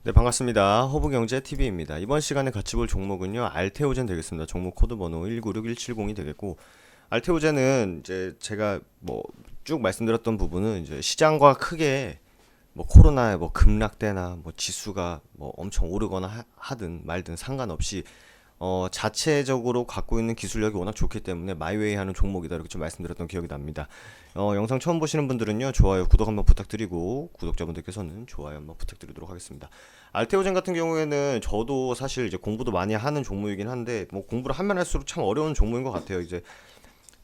네, 반갑습니다. 허브경제TV입니다. 이번 시간에 같이 볼 종목은요, 알테오젠 되겠습니다. 종목 코드 번호 196170이 되겠고, 알테오젠은 이제 제가 뭐 쭉 말씀드렸던 부분은 이제 시장과 크게 뭐 코로나에 뭐 급락되나 뭐 지수가 뭐 엄청 오르거나 하든 말든 상관없이 자체적으로 갖고 있는 기술력이 워낙 좋기 때문에 마이웨이 하는 종목이다 이렇게 좀 말씀드렸던 기억이 납니다. 영상 처음 보시는 분들은요, 좋아요, 구독 한번 부탁드리고 구독자분들께서는 좋아요 한번 부탁드리도록 하겠습니다. 알테오젠 같은 경우에는 저도 사실 이제 공부도 많이 하는 종목이긴 한데 뭐 공부를 하면 할수록 참 어려운 종목인 것 같아요. 이제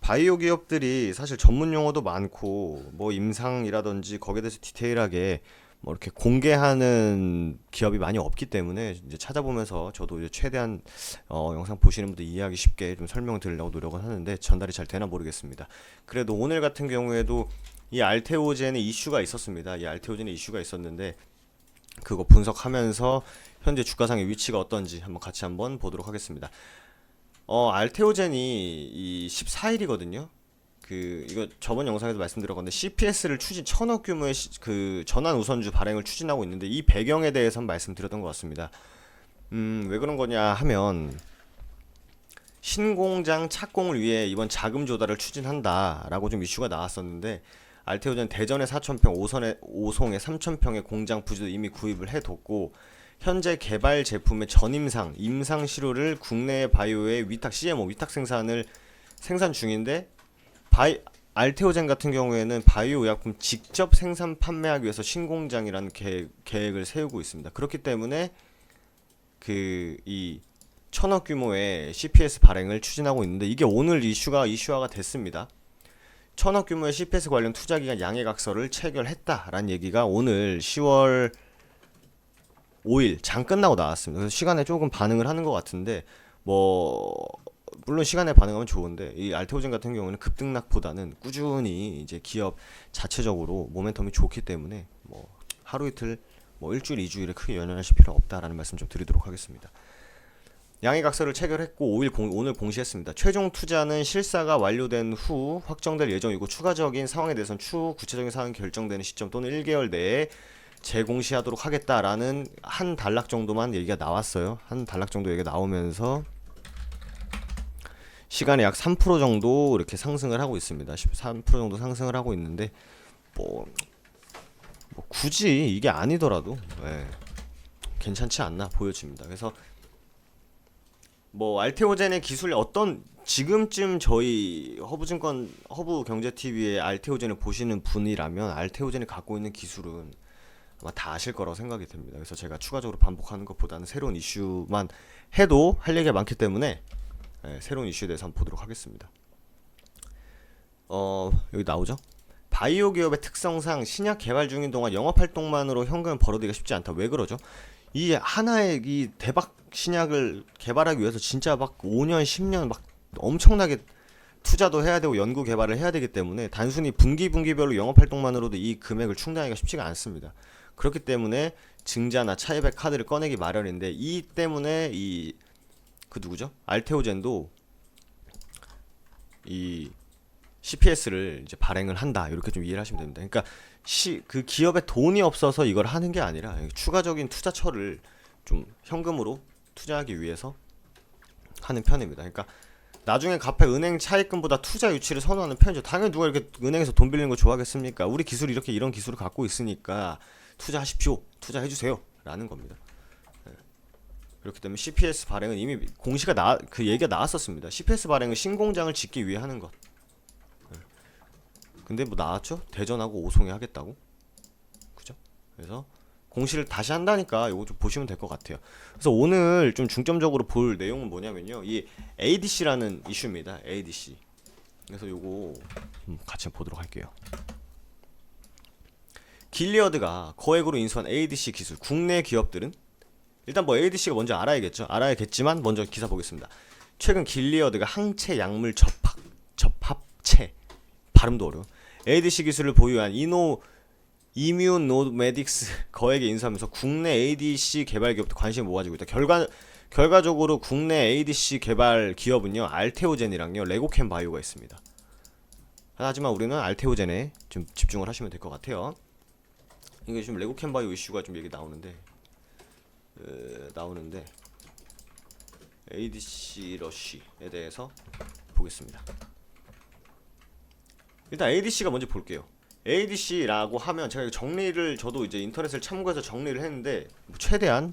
바이오 기업들이 사실 전문 용어도 많고 뭐 임상이라든지 거기에 대해서 디테일하게 뭐 이렇게 공개하는 기업이 많이 없기 때문에 이제 찾아보면서 저도 이제 최대한 영상 보시는 분들 이해하기 쉽게 좀 설명을 드리려고 노력을 하는데 전달이 잘 되나 모르겠습니다. 그래도 오늘 같은 경우에도 이 알테오젠의 이슈가 있었습니다. 이 알테오젠의 이슈가 있었는데 그거 분석하면서 현재 주가상의 위치가 어떤지 한번 보도록 하겠습니다. 알테오젠이 이 14일이거든요. 이거 저번 영상에도 말씀드렸건데 CPS를 천억 규모의 그 전환 우선주 발행을 추진하고 있는데 이 배경에 대해서 말씀드렸던 것 같습니다. 왜 그런 거냐 하면 신공장 착공을 위해 이번 자금 조달을 추진한다라고 좀 이슈가 나왔었는데 알테오젠 대전에 4,000평, 오송에 3,000평의 공장 부지도 이미 구입을 해뒀고 현재 개발 제품의 전임상, 임상 시료를 국내 바이오의 위탁 CMO, 위탁 생산 중인데 알테오젠 같은 경우에는 바이오 의약품 직접 생산 판매하기 위해서 신공장이라는 계획을 세우고 있습니다. 그렇기 때문에 이 천억 규모의 CPS 발행을 추진하고 있는데 이게 오늘 이슈화가 됐습니다. 천억 규모의 CPS 관련 투자기관 양해각서를 체결했다라는 얘기가 오늘 10월 5일 장 끝나고 나왔습니다. 그래서 시간에 조금 반응을 하는 것 같은데 뭐 물론 시간에 반응하면 좋은데 이 알테오젠 같은 경우는 급등락보다는 꾸준히 이제 기업 자체적으로 모멘텀이 좋기 때문에 뭐 하루 이틀 뭐 일주일 이주일에 크게 연연하실 필요 없다라는 말씀 좀 드리도록 하겠습니다. 양해각서를 체결했고 오늘 공시했습니다. 최종 투자는 실사가 완료된 후 확정될 예정이고 추가적인 상황에 대해서는 추후 구체적인 사항이 결정되는 시점 또는 1개월 내에 재공시하도록 하겠다라는 한 단락 정도만 얘기가 나왔어요. 한 단락 정도 얘기가 나오면서 시간에 약 3% 정도 이렇게 상승을 하고 있습니다. 13% 정도 상승을 하고 있는데 뭐 굳이 이게 아니더라도 괜찮지 않나 보여집니다. 그래서 뭐 알테오젠의 기술이 지금쯤 저희 허브경제TV의 알테오젠을 보시는 분이라면 알테오젠이 갖고 있는 기술은 아마 다 아실 거라고 생각이 됩니다. 그래서 제가 추가적으로 반복하는 것보다는 새로운 이슈만 해도 할 얘기가 많기 때문에 새로운 이슈에 대해서 한번 보도록 하겠습니다. 여기 나오죠? 바이오 기업의 특성상 신약 개발 중인 동안 영업 활동만으로 현금을 벌어들이기가 쉽지 않다. 왜 그러죠? 이 하나의 이 대박 신약을 개발하기 위해서 진짜 막 5년, 10년 막 엄청나게 투자도 해야 되고 연구 개발을 해야 되기 때문에 단순히 분기별로 영업 활동만으로도 이 금액을 충당하기가 쉽지가 않습니다. 그렇기 때문에 증자나 차입의 카드를 꺼내기 마련인데 이 때문에 누구죠? 알테오젠도 이 CPS를 이제 발행을 한다 이렇게 좀 이해를 하시면 됩니다. 그러니까 그 기업에 돈이 없어서 이걸 하는 게 아니라 추가적인 투자처를 좀 현금으로 투자하기 위해서 하는 편입니다. 그러니까 나중에 갚을 은행 차입금보다 투자 유치를 선호하는 편이죠. 당연히 누가 이렇게 은행에서 돈 빌리는 거 좋아하겠습니까? 우리 기술이 이런 기술을 갖고 있으니까 투자하십시오, 투자해주세요 라는 겁니다. 그렇기 때문에 CPS 발행은 이미 그 얘기가 나왔었습니다. CPS 발행은 신공장을 짓기 위해 하는 것. 근데 뭐 나왔죠? 대전하고 오송에 하겠다고. 그죠? 그래서 공시를 다시 한다니까 이거 좀 보시면 될 것 같아요. 그래서 오늘 좀 중점적으로 볼 내용은 뭐냐면요. 이 ADC라는 이슈입니다. ADC. 그래서 요거 같이 보도록 할게요. 길리어드가 거액으로 인수한 ADC 기술. 국내 기업들은 일단 뭐 ADC가 뭔지 알아야겠지만 먼저 기사 보겠습니다. 최근 길리어드가 항체 약물 접합체 발음도 어려워. ADC 기술을 보유한 이뮤노메딕스 거액에 인수하면서 국내 ADC 개발 기업도 관심을 모아지고 있다. 결과적으로 국내 ADC 개발 기업은요 알테오젠이랑요 레고캠 바이오가 있습니다. 하지만 우리는 알테오젠에 좀 집중을 하시면 될 것 같아요. 이게 지금 레고캠 바이오 이슈가 좀 얘기 나오는데 나오는데 ADC 러쉬에 대해서 보겠습니다. 일단 ADC가 뭔지 볼게요. ADC라고 하면 제가 정리를 저도 이제 인터넷을 참고해서 정리를 했는데 최대한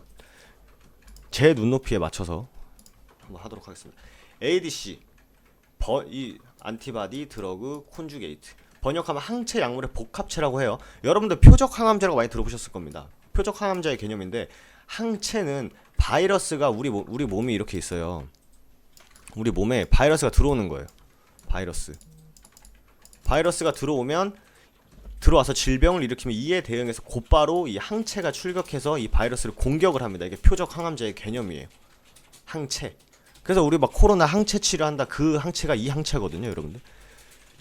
제 눈높이에 맞춰서 한번 하도록 하겠습니다. ADC 이 안티바디 드러그 콘주게이트 번역하면 항체 약물의 복합체라고 해요. 여러분들 표적 항암제라고 많이 들어보셨을 겁니다. 표적 항암제의 개념인데 항체는 바이러스가 우리 몸이 이렇게 있어요. 우리 몸에 바이러스가 들어오는 거예요. 바이러스가 들어와서 질병을 일으키면 이에 대응해서 곧바로 이 항체가 출격해서 이 바이러스를 공격을 합니다. 이게 표적 항암제의 개념이에요. 항체. 그래서 우리 막 코로나 항체 치료한다. 그 항체가 이 항체거든요, 여러분들.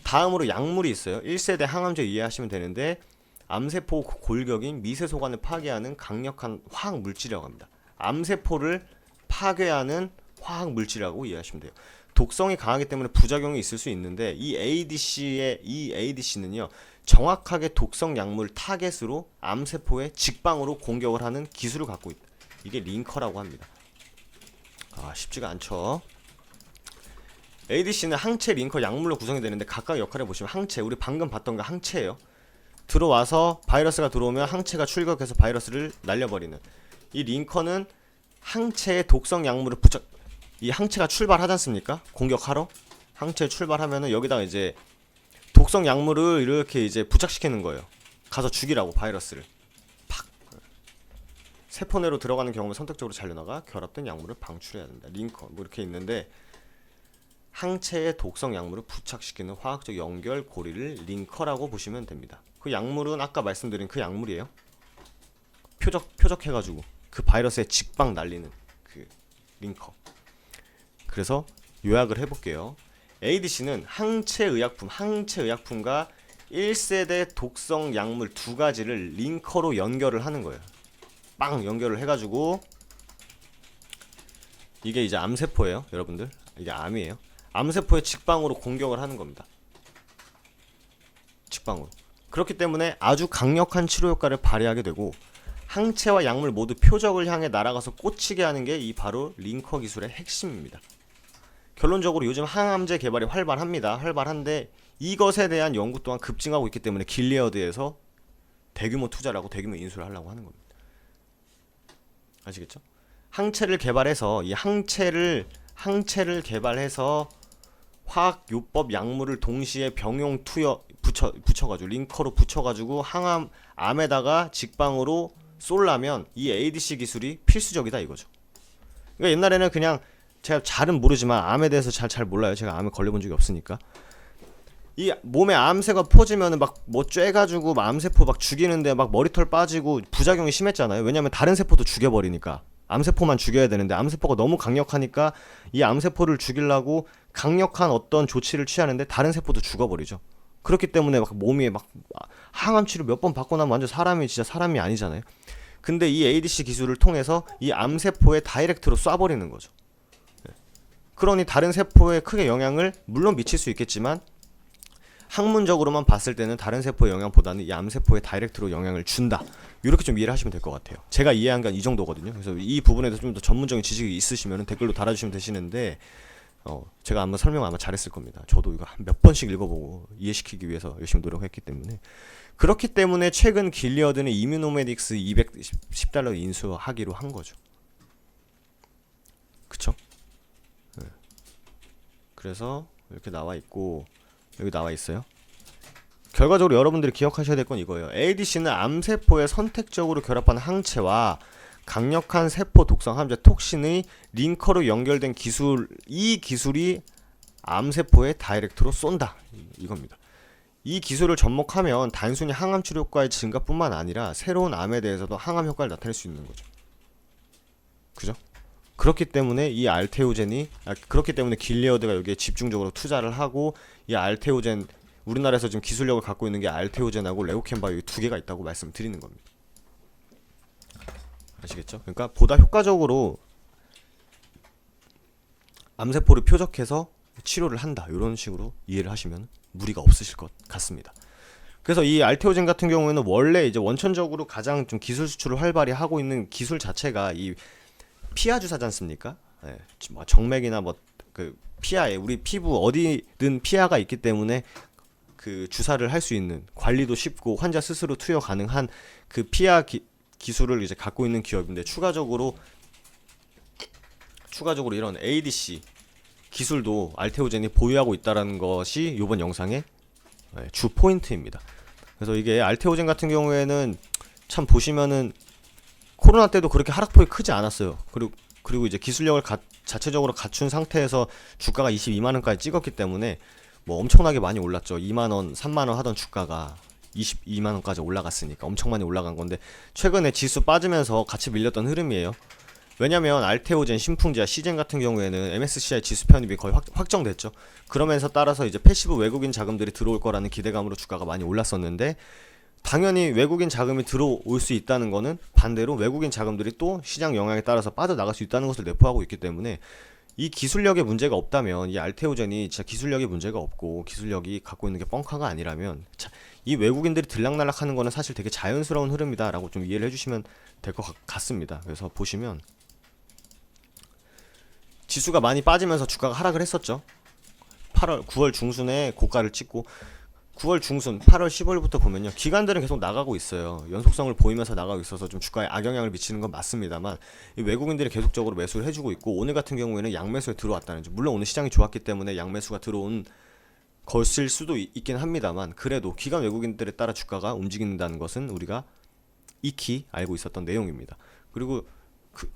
다음으로 약물이 있어요. 1세대 항암제 이해하시면 되는데 암세포 골격인 미세소관을 파괴하는 강력한 화학 물질이라고 합니다. 암세포를 파괴하는 화학 물질이라고 이해하시면 돼요. 독성이 강하기 때문에 부작용이 있을 수 있는데 이 ADC는요 정확하게 독성 약물 타겟으로 암세포에 직방으로 공격을 하는 기술을 갖고 있다. 이게 링커라고 합니다. 쉽지가 않죠. ADC는 항체, 링커, 약물로 구성이 되는데 각각 역할을 보시면 항체, 우리 방금 봤던 거 항체예요. 들어와서 바이러스가 들어오면 항체가 출격해서 바이러스를 날려버리는. 이 링커는 항체의 독성 약물을 이 항체가 출발하지 않습니까? 공격하러 항체 출발하면은 여기다가 이제 독성 약물을 이렇게 이제 부착시키는 거예요. 가서 죽이라고 바이러스를 팍. 세포 내로 들어가는 경우는 선택적으로 잘려나가 결합된 약물을 방출해야 된다. 링커 뭐 이렇게 있는데 항체의 독성 약물을 부착시키는 화학적 연결 고리를 링커라고 보시면 됩니다. 그 약물은 아까 말씀드린 그 약물이에요. 표적해가지고 그 바이러스에 직방 날리는 그 링커. 그래서 요약을 해볼게요. ADC는 항체의약품과 1세대 독성 약물 두 가지를 링커로 연결을 하는 거예요. 빵 연결을 해가지고 이게 이제 암세포예요, 여러분들. 이게 암이에요. 암세포에 직방으로 공격을 하는 겁니다. 직방으로. 그렇기 때문에 아주 강력한 치료 효과를 발휘하게 되고 항체와 약물 모두 표적을 향해 날아가서 꽂히게 하는 게 이 바로 링커 기술의 핵심입니다. 결론적으로 요즘 항암제 개발이 활발한데 이것에 대한 연구 또한 급증하고 있기 때문에 길리어드에서 대규모 투자를 하고 대규모 인수를 하려고 하는 겁니다. 아시겠죠? 항체를 개발해서 이 항체를 개발해서 화학요법 약물을 동시에 병용 붙여가지고 링커로 붙여가지고 암에다가 직방으로 쏠라면 이 ADC 기술이 필수적이다 이거죠. 그러니까 옛날에는 그냥 제가 잘은 모르지만 암에 대해서 잘 몰라요. 제가 암에 걸려본 적이 없으니까. 이 몸에 암세가 퍼지면은 막 뭐 쬐가지고 막 암세포 막 죽이는데 막 머리털 빠지고 부작용이 심했잖아요. 왜냐면 다른 세포도 죽여버리니까. 암세포만 죽여야 되는데 암세포가 너무 강력하니까 이 암세포를 죽이려고 강력한 어떤 조치를 취하는데 다른 세포도 죽어버리죠. 그렇기 때문에 막 몸이 막 항암 치료 몇 번 받고 나면 완전 진짜 사람이 아니잖아요. 근데 이 ADC 기술을 통해서 이 암세포에 다이렉트로 쏴버리는 거죠. 그러니 다른 세포에 크게 영향을 물론 미칠 수 있겠지만 학문적으로만 봤을 때는 다른 세포의 영향보다는 이 암세포에 다이렉트로 영향을 준다. 이렇게 좀 이해를 하시면 될 것 같아요. 제가 이해한 건 이 정도거든요. 그래서 이 부분에 대해서 좀 더 전문적인 지식이 있으시면 댓글로 달아주시면 되시는데 제가 아마 설명 아마 잘했을 겁니다. 저도 이거 몇 번씩 읽어보고 이해시키기 위해서 열심히 노력했기 때문에. 그렇기 때문에 최근 길리어드는 이뮤노메딕스 $210 인수하기로 한 거죠. 그쵸? 네. 그래서 이렇게 나와 있고 여기 나와 있어요. 결과적으로 여러분들이 기억하셔야 될 건 이거예요. ADC는 암세포에 선택적으로 결합한 항체와 강력한 세포 독성 항암제 톡신의 링커로 연결된 기술, 이 기술이 암세포에 다이렉트로 쏜다. 이겁니다. 이 기술을 접목하면 단순히 항암 치료 효과의 증가뿐만 아니라 새로운 암에 대해서도 항암 효과를 나타낼 수 있는 거죠. 그죠? 그렇기 때문에 그렇기 때문에 길리어드가 여기에 집중적으로 투자를 하고 이 알테오젠 우리나라에서 지금 기술력을 갖고 있는 게 알테오젠하고 레오캔바이오 두 개가 있다고 말씀드리는 겁니다. 아시겠죠? 그러니까 보다 효과적으로 암세포를 표적해서 치료를 한다. 이런 식으로 이해를 하시면 무리가 없으실 것 같습니다. 그래서 이 알테오젠 같은 경우에는 원래 이제 원천적으로 가장 좀 기술 수출을 활발히 하고 있는 기술 자체가 이 피하 주사지 않습니까? 예, 뭐 정맥이나 뭐 그 피하에 우리 피부 어디든 피하가 있기 때문에 그 주사를 할 수 있는 관리도 쉽고 환자 스스로 투여 가능한 그 피하 기술을 이제 갖고 있는 기업인데 추가적으로 이런 ADC 기술도 알테오젠이 보유하고 있다는 것이 이번 영상의 주 포인트입니다. 그래서 이게 알테오젠 같은 경우에는 참 보시면은 코로나 때도 그렇게 하락폭이 크지 않았어요. 그리고 이제 기술력을 자체적으로 갖춘 상태에서 주가가 22만 원까지 찍었기 때문에 뭐 엄청나게 많이 올랐죠. 2만 원, 3만 원 하던 주가가 22만 원까지 올라갔으니까 엄청 많이 올라간 건데 최근에 지수 빠지면서 같이 밀렸던 흐름이에요. 왜냐면 알테오젠, 신풍제약, 시젠 같은 경우에는 MSCI 지수 편입이 거의 확정됐죠. 그러면서 따라서 이제 패시브 외국인 자금들이 들어올 거라는 기대감으로 주가가 많이 올랐었는데 당연히 외국인 자금이 들어올 수 있다는 거는 반대로 외국인 자금들이 또 시장 영향에 따라서 빠져나갈 수 있다는 것을 내포하고 있기 때문에 이 기술력에 문제가 없다면 이 알테오젠이 진짜 기술력에 문제가 없고 기술력이 갖고 있는 게 뻥카가 아니라면 이 외국인들이 들락날락하는 거는 사실 되게 자연스러운 흐름이다라고 좀 이해를 해주시면 될 것 같습니다. 그래서 보시면 지수가 많이 빠지면서 주가가 하락을 했었죠. 9월 중순에 고가를 찍고 9월 중순, 8월 15일부터 보면요. 기관들은 계속 나가고 있어요. 연속성을 보이면서 나가고 있어서 좀 주가에 악영향을 미치는 건 맞습니다만 이 외국인들이 계속적으로 매수를 해주고 있고 오늘 같은 경우에는 양매수에 들어왔다는 점. 물론 오늘 시장이 좋았기 때문에 양매수가 들어온 것일 수도 있긴 합니다만 그래도 기관 외국인들에 따라 주가가 움직인다는 것은 우리가 익히 알고 있었던 내용입니다. 그리고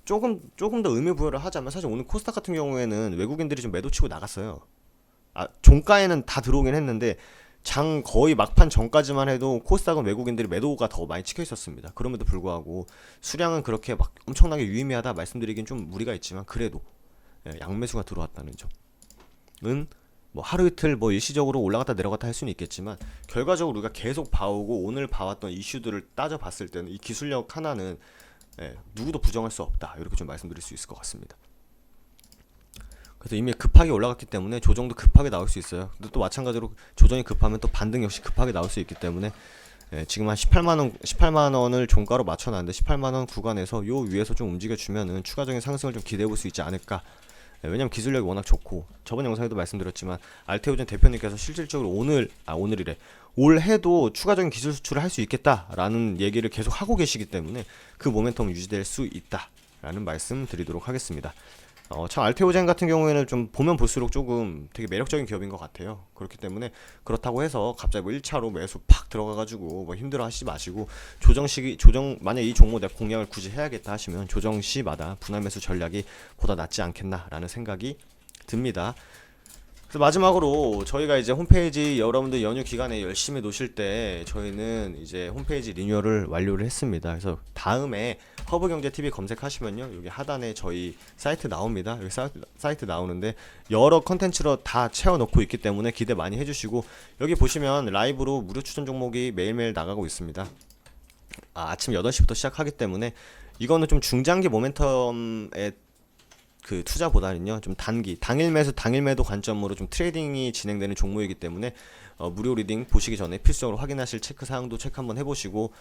조금 더 의미 부여를 하자면 사실 오늘 코스닥 같은 경우에는 외국인들이 좀 매도 치고 나갔어요. 종가에는 다 들어오긴 했는데 장 거의 막판 전까지만 해도 코스닥은 외국인들이 매도가 더 많이 찍혀 있었습니다. 그럼에도 불구하고 수량은 그렇게 막 엄청나게 유의미하다 말씀드리긴 좀 무리가 있지만 그래도 양매수가 들어왔다는 점은 뭐 하루 이틀 뭐 일시적으로 올라갔다 내려갔다 할 수는 있겠지만 결과적으로 우리가 계속 봐오고 오늘 봐왔던 이슈들을 따져봤을 때는 이 기술력 하나는 누구도 부정할 수 없다 이렇게 좀 말씀드릴 수 있을 것 같습니다. 그래서 이미 급하게 올라갔기 때문에 조정도 급하게 나올 수 있어요. 근데 또 마찬가지로 조정이 급하면 또 반등 역시 급하게 나올 수 있기 때문에 지금 한 18만 원을 종가로 맞춰놨는데 18만 원 구간에서 요 위에서 좀 움직여주면은 추가적인 상승을 좀 기대해 볼 수 있지 않을까. 왜냐면 기술력이 워낙 좋고 저번 영상에도 말씀드렸지만 알테오젠 대표님께서 실질적으로 오늘이래 올해도 추가적인 기술 수출을 할 수 있겠다라는 얘기를 계속 하고 계시기 때문에 그 모멘텀 유지될 수 있다라는 말씀 드리도록 하겠습니다. 참 알테오젠 같은 경우에는 좀 보면 볼수록 조금 되게 매력적인 기업인 것 같아요. 그렇기 때문에 그렇다고 해서 갑자기 뭐 1차로 매수 팍 들어가가지고 뭐 힘들어 하시지 마시고 만약 이 종목 내가 공략을 굳이 해야겠다 하시면 조정 시마다 분할 매수 전략이 보다 낫지 않겠나라는 생각이 듭니다. 그래서 마지막으로 저희가 이제 홈페이지 여러분들 연휴 기간에 열심히 노실 때 저희는 이제 홈페이지 리뉴얼을 완료를 했습니다. 그래서 다음에 허브경제TV 검색하시면요 여기 하단에 저희 사이트 나옵니다. 여기 사이트 나오는데 여러 컨텐츠로 다 채워놓고 있기 때문에 기대 많이 해주시고 여기 보시면 라이브로 무료 추천 종목이 매일매일 나가고 있습니다. 아침 8시부터 시작하기 때문에 이거는 좀 중장기 모멘텀에 그 투자보다는요 좀 당일 매수 당일 매도 관점으로 좀 트레이딩이 진행되는 종목이기 때문에 무료 리딩 보시기 전에 필수적으로 확인하실 체크 사항도 체크 한번 해보시고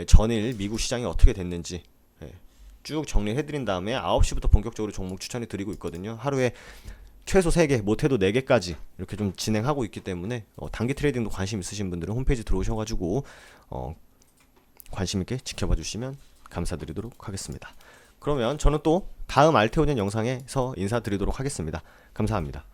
전일 미국 시장이 어떻게 됐는지 쭉 정리해드린 다음에 9시부터 본격적으로 종목 추천해 드리고 있거든요. 하루에 최소 3개 못해도 4개까지 이렇게 좀 진행하고 있기 때문에 단기 트레이딩도 관심 있으신 분들은 홈페이지 들어오셔가지고 관심 있게 지켜봐 주시면 감사드리도록 하겠습니다. 그러면 저는 또 다음 알테오젠 영상에서 인사드리도록 하겠습니다. 감사합니다.